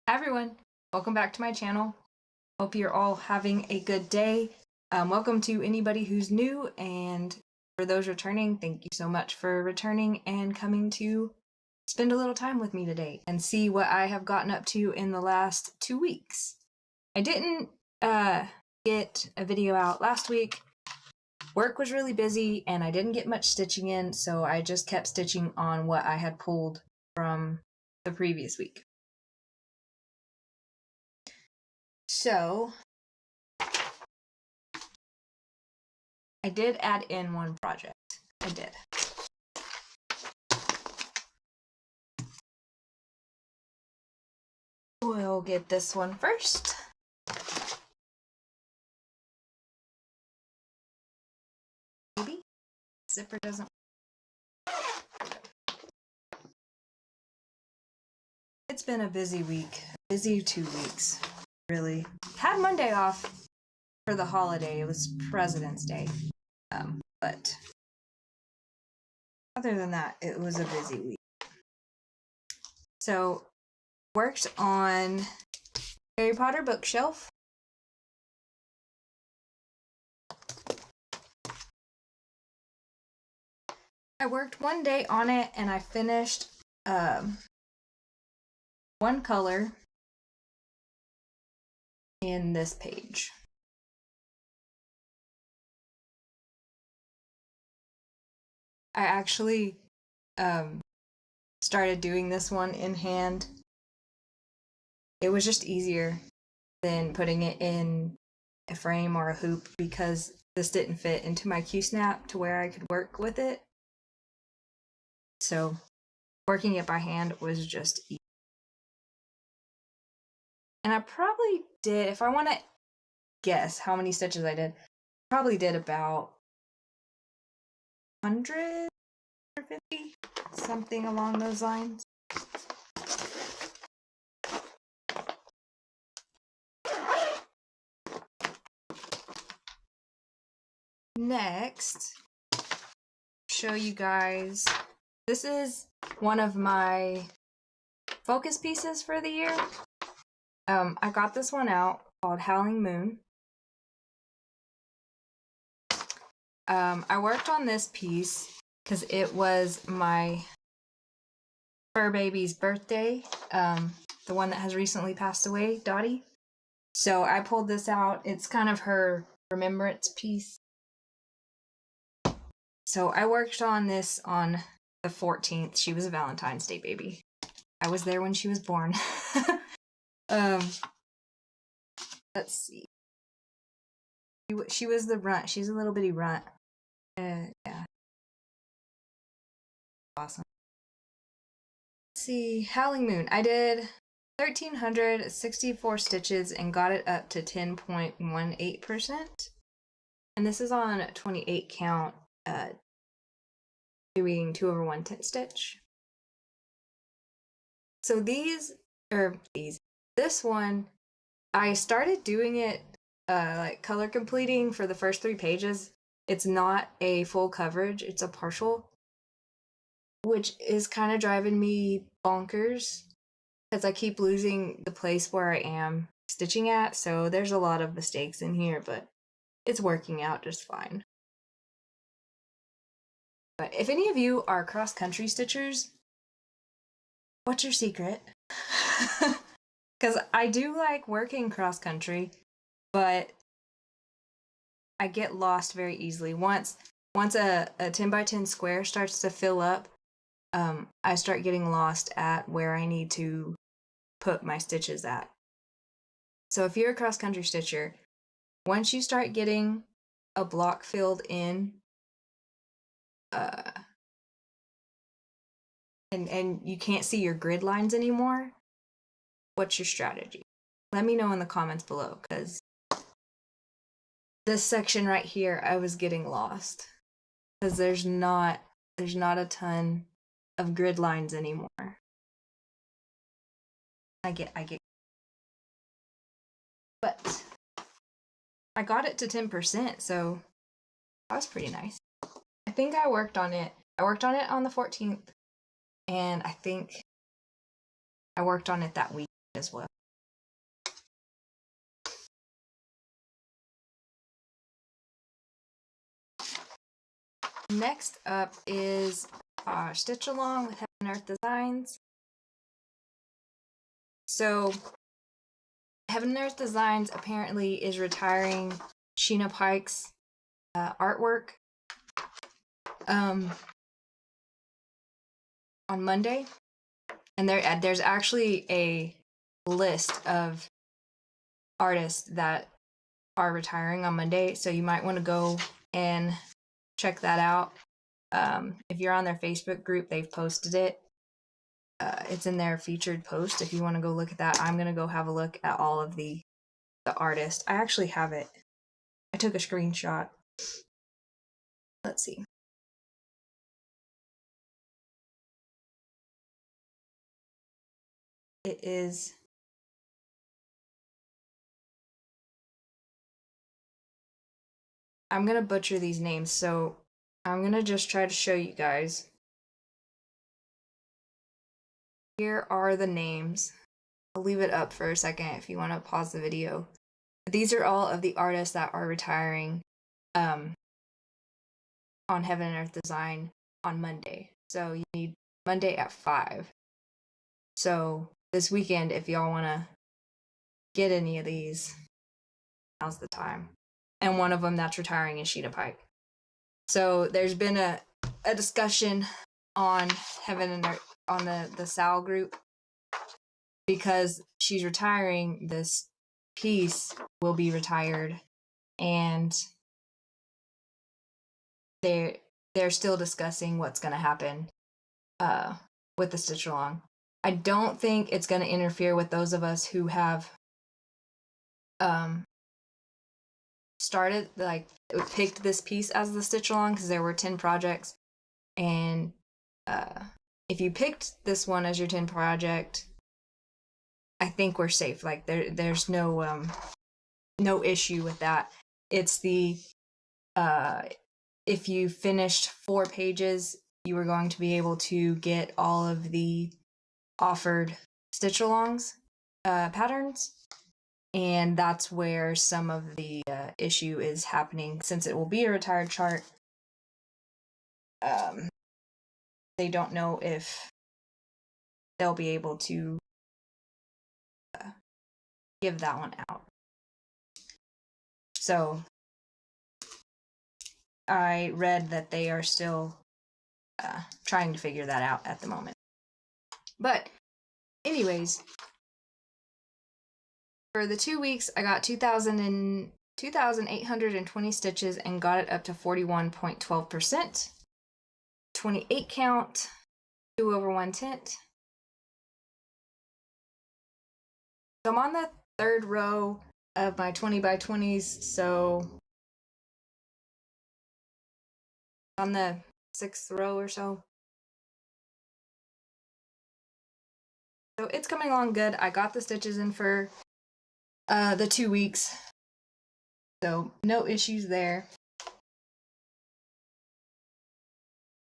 Hi everyone, welcome back to my channel. Hope you're all having a good day. Welcome to anybody who's new, and for those returning, thank you so much for returning and coming to spend a little time with me today and see what I have gotten up to in the last 2 weeks. I didn't get a video out last week. Work was really busy and I didn't get much stitching in, so I just kept stitching on what I had pulled from the previous week. So, I did add in one project. I did. We'll get this one first. Maybe? Zipper doesn't. It's been a busy week. Busy 2 weeks, really. Had Monday off for the holiday. It was President's Day. But other than that, it was a busy week. So, worked on Harry Potter bookshelf. I worked one day on it and I finished one color in this page. I actually started doing this one in hand. It was just easier than putting it in a frame or a hoop because this didn't fit into my Q-snap to where I could work with it. So working it by hand was just easy. And I probably did, if I want to guess how many stitches I did, probably did about 100 or 50, something along those lines. Next, show you guys, this is one of my focus pieces for the year. I got this one out called Howling Moon. I worked on this piece because it was my fur baby's birthday, the one that has recently passed away, Dottie. So I pulled this out. It's kind of her remembrance piece. So I worked on this on the 14th. She was a Valentine's Day baby. I was there when she was born. Let's see. She was the runt. She's a little bitty runt. Yeah. Awesome. Let's see. Howling Moon. I did 1,364 stitches and got it up to 10.18%. And this is on 28 count, doing 2/110 stitch. So this one, I started doing it like color completing for the first 3 pages. It's not a full coverage, it's a partial, which is kind of driving me bonkers because I keep losing the place where I am stitching at, so there's a lot of mistakes in here, but it's working out just fine. But if any of you are cross-country stitchers, what's your secret? Because I do like working cross-country, but I get lost very easily. Once a 10x10 square starts to fill up, I start getting lost at where I need to put my stitches at. So if you're a cross-country stitcher, once you start getting a block filled in, and you can't see your grid lines anymore, what's your strategy? Let me know in the comments below, because this section right here, I was getting lost because there's not a ton of grid lines anymore. I get, but I got it to 10%, so that was pretty nice. I think I worked on it on the 14th, and I think I worked on it that week as well. Next up is Stitch Along with Heaven and Earth Designs. So Heaven and Earth Designs apparently is retiring Sheena Pike's artwork on Monday, and there's actually a list of artists that are retiring on Monday, so you might want to go and check that out. If you're on their Facebook group, they've posted it. It's in their featured post if you want to go look at that. I'm going to go have a look at all of the artists. I actually have it. I took a screenshot. Let's see. It is I'm going to butcher these names, so I'm going to just try to show you guys. Here are the names. I'll leave it up for a second if you want to pause the video. These are all of the artists that are retiring on Heaven and Earth Design on Monday. So you need Monday at 5. So this weekend, if y'all want to get any of these, now's the time. And one of them that's retiring is Sheena Pike. So there's been a discussion on Heaven and Earth, on the Sal group, because she's retiring. This piece will be retired, and they're still discussing what's going to happen with the stitch along. I don't think it's going to interfere with those of us who have started, like, picked this piece as the stitch along, because there were 10 projects, and if you picked this one as your 10 project, I think we're safe. Like, there's no issue with that. It's the if you finished 4 pages, you were going to be able to get all of the offered stitch alongs patterns, and that's where some of the issue is happening. Since it will be a retired chart, they don't know if they'll be able to give that one out. So I read that they are still trying to figure that out at the moment. But anyways, for the 2 weeks, I got 2,820 stitches and got it up to 41.12%. 28 count, 2 over 1/10. So I'm on the 3rd row of my 20 by 20s, so on the 6th row or so. So it's coming along good. I got the stitches in for the 2 weeks, so no issues there.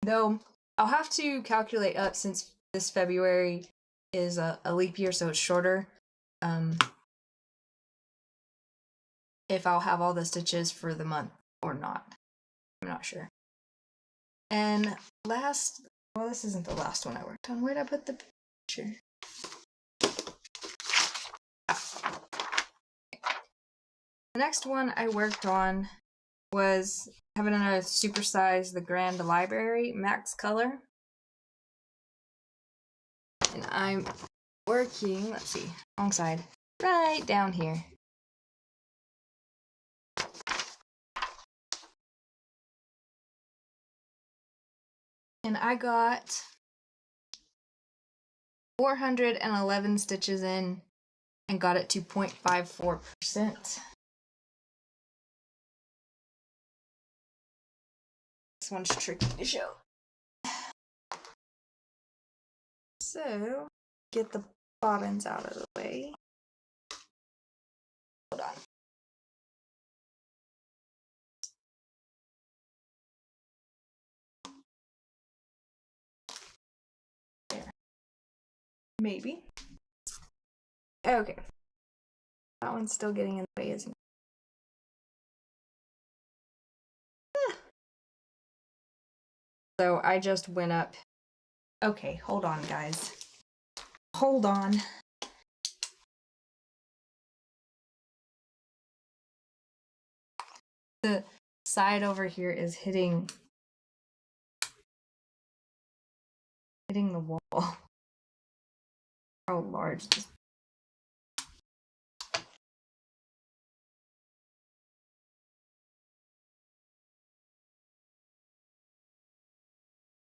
Though I'll have to calculate up, since this February is a leap year, so it's shorter. If I'll have all the stitches for the month or not, I'm not sure. And last, well, this isn't the last one I worked on. Where'd I put the picture? The next one I worked on was having a supersize the Grand Library Max Color. And I'm working, let's see, wrong side, right down here. And I got 411 stitches in and got it to 0.54%. This one's tricky to show. So, get the bobbins out of the way. Hold on. There. Maybe. Okay. That one's still getting in the way, isn't it? So I just went up. Okay, hold on, guys. Hold on. The side over here is hitting the wall. How large this.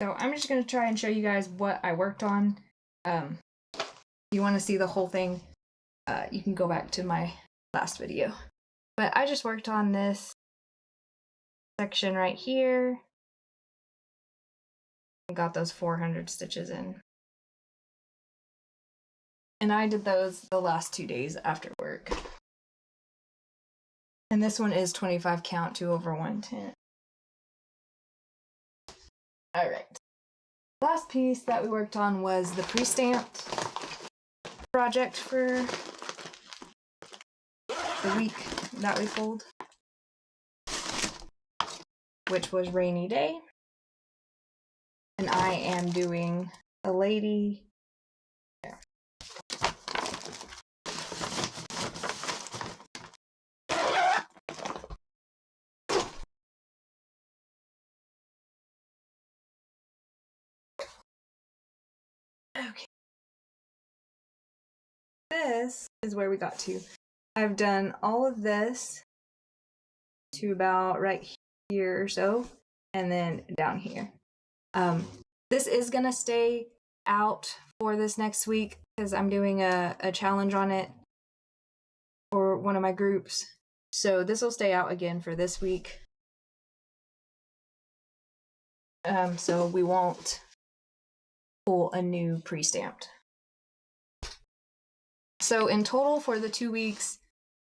So I'm just going to try and show you guys what I worked on. If you want to see the whole thing, you can go back to my last video. But I just worked on this section right here. I got those 400 stitches in. And I did those the last 2 days after work. And this one is 25 count, 2 over 110. All right. Last piece that we worked on was the pre-stamped project for the week that we pulled, which was rainy day. And I am doing a lady. Yeah. Okay. This is where we got to. I've done all of this to about right here or so, and then down here. This is gonna stay out for this next week because I'm doing a challenge on it for one of my groups. So this will stay out again for this week. So we won't pull a new pre-stamped. So in total for the 2 weeks,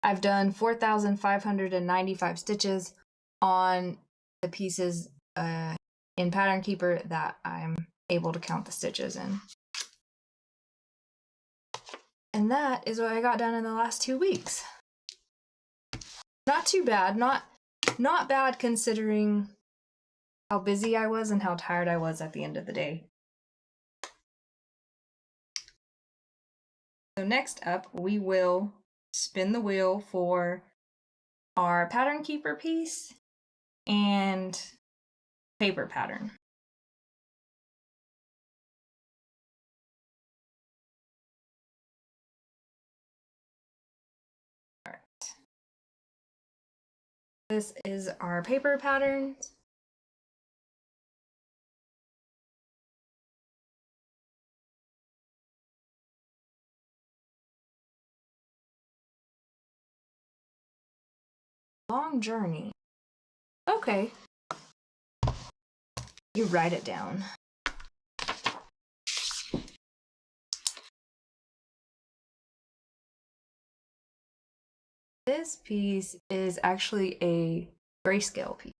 I've done 4,595 stitches on the pieces in Pattern Keeper that I'm able to count the stitches in. And that is what I got done in the last 2 weeks. Not too bad, not bad considering how busy I was and how tired I was at the end of the day. So next up, we will spin the wheel for our Pattern Keeper piece and paper pattern. All right. This is our paper patterns. Long journey. Okay. You write it down. This piece is actually a grayscale piece.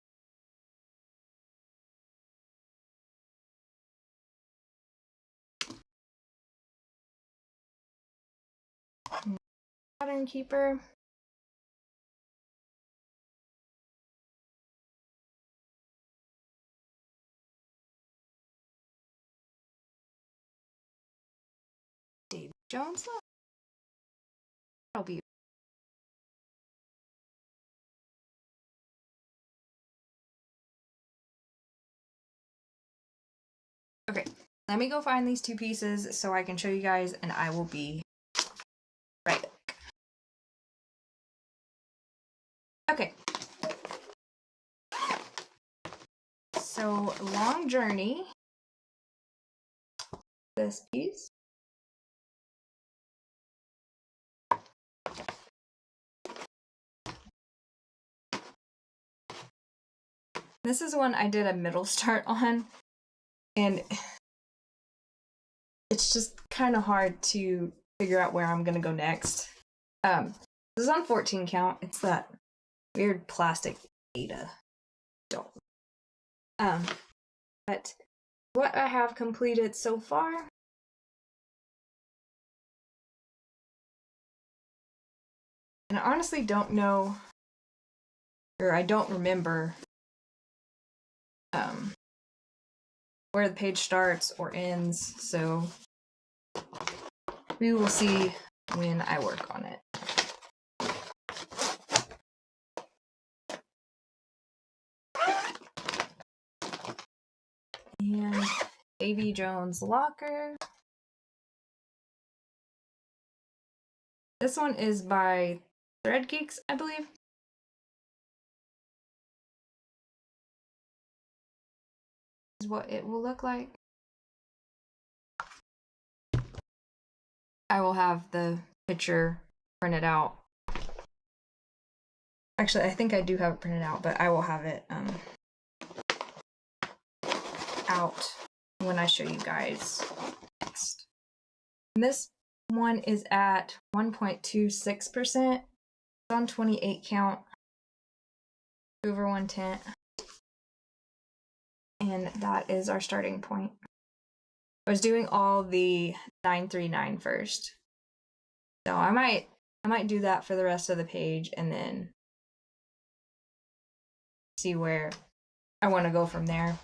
Pattern Keeper. Dave Jones. That'll be. Okay, let me go find these 2 pieces so I can show you guys, and I will be right back. Okay. So, Long Journey. This piece. This is one I did a middle start on, and it's just kind of hard to figure out where I'm gonna go next. This is on 14 count. It's that weird plastic Ada doll. But what I have completed so far. And I honestly don't know, or I don't remember where the page starts or ends, so we will see when I work on it. And Davy Jones' locker. This one is by Thread Geeks, I believe. Is what it will look like. I will have the picture printed out. Actually, I think I do have it printed out, but I will have it out when I show you guys next. And this one is at 1.26%. It's on 28 count, over 110. And that is our starting point. I was doing all the 939 first. So I might do that for the rest of the page and then see where I want to go from there.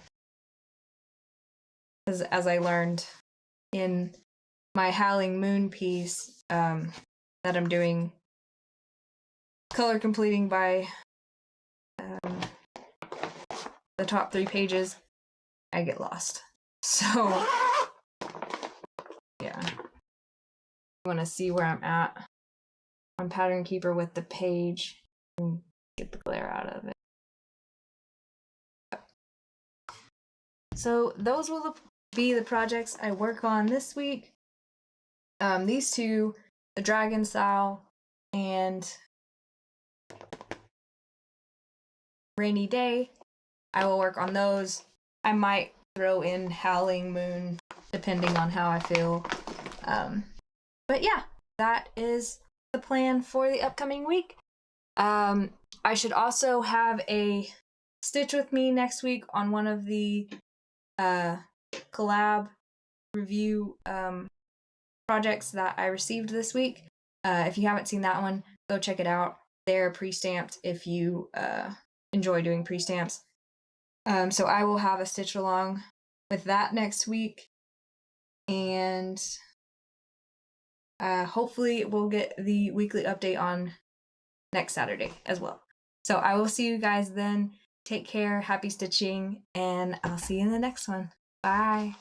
Because as I learned in my Howling Moon piece that I'm doing color completing by the top 3 pages, I get lost. So yeah, I want to see where I'm at on Pattern Keeper with the page and get the glare out of it. So those will be the projects I work on this week. These two, the Dragon Style and Rainy Day, I will work on those. I might throw in Howling Moon depending on how I feel. But yeah, that is the plan for the upcoming week. I should also have a Stitch with Me next week on one of the collab review projects that I received this week. If you haven't seen that one, go check it out. They're pre-stamped if you enjoy doing pre-stamps. So I will have a stitch along with that next week, and hopefully we'll get the weekly update on next Saturday as well. So I will see you guys then. Take care, happy stitching, and I'll see you in the next one. Bye.